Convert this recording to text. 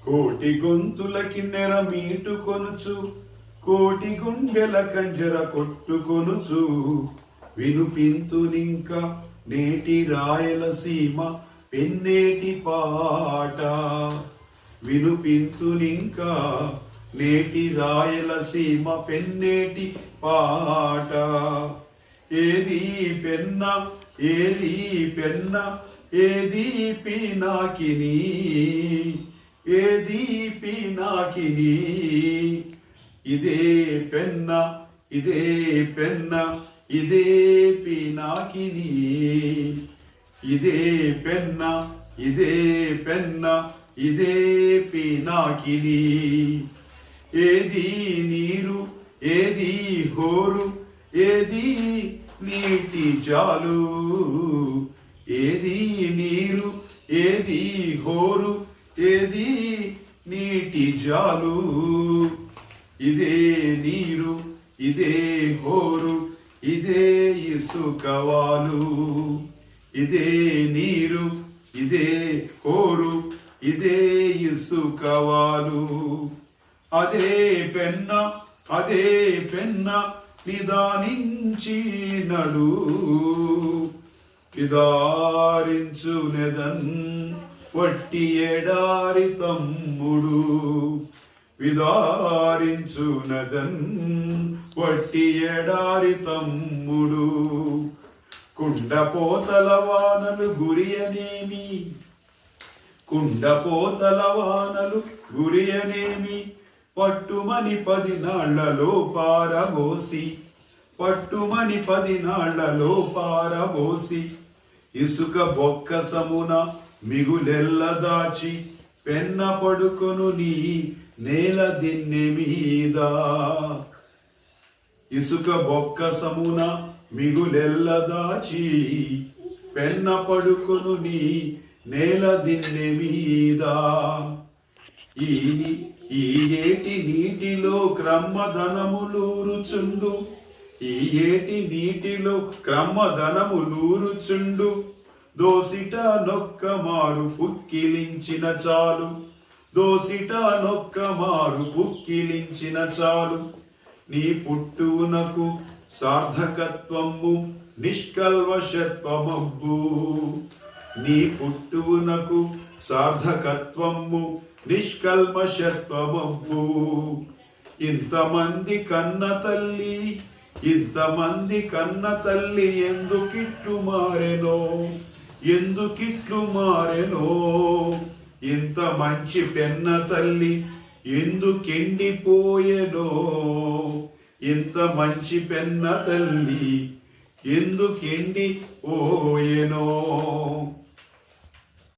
కోటి గొంతుల కిన్నెర మీటుకొనుచు కోటి గుండెల కంజర కొట్టుకొనుచు వినుపింతునింక నేటి రాయలసీమ పెన్నేటి పాట. వినుపింతునింక నేటి రాయలసీమ పెన్నేటి పాట. ఏది పెన్న ఏది పెన్న ఏది పినాకిని ఏది పినాకిని. ఇదే పెన్న ఇదే పెన్న ఇదే పినాకిని. ఇదే పెన్న ఇదే పెన్న ఇదే పినాకిని. ఏది నీరు ఏది హోరు ఏది నీటి జాలు. ఏది నీరు ఏది హోరు ఏది నీటి జాలు. ఇదే నీరు ఇదే హోరు ఇదే ఇసుకవాలు. ఇదే నీరు ఇదే హోరు ఇదే ఇసుకవాలు. అదే పెన్న అదే పెన్న నిదానించి నడు. విదారించునెదన్ వట్టి ఎడారి తమ్ముడు. విదారించునెదన్ వట్టి ఎడారి తమ్ముడు. కుండపోతల వానలు గురియనేమి కుండపోతల వానలు గురియనేమి. పట్టుమని 10 నాళ్లలో పారబోసి పట్టుమని 10 నాళ్లలో పారబోసి ఇసుక బొక్కసమున మిగులెల్ల దాచి పెన్న పడుకొను నీ నేల దిన్నె మీద. ఇసుక బొక్కసమున మిగులెల్ల దాచి పెన్న పడుకొను నీ నేల దిన్నె మీద. ఈ ఏటి నీటిలో క్రమ్మధనములూరుచుండు. ఈ ఏటి నీటిలో క్రమ్మధనములూరుచుండు. దోసిట నొక్క మారు పుక్కిలించిన చాలు. దోసిట నొక్క మారు పుక్కిలించిన చాలు. నీ పుట్టునకు సార్థకత్వము నిష్కల్వషత్వమబ్బు. నీ పుట్టునకు సార్థకత్వము నిష్కల్మషత్వమబ్బు. ఇంతమంది కన్న తల్లి ఇంతమంది కన్న తల్లి ఎందుకిట్లు మారెనో ఎందుకిట్లు మారెనో. ఇంత మంచి పెన్న తల్లి ఎందుకెండిపోయెనో. ఇంత మంచి పెన్న తల్లి ఎందుకెండిపోయెనో.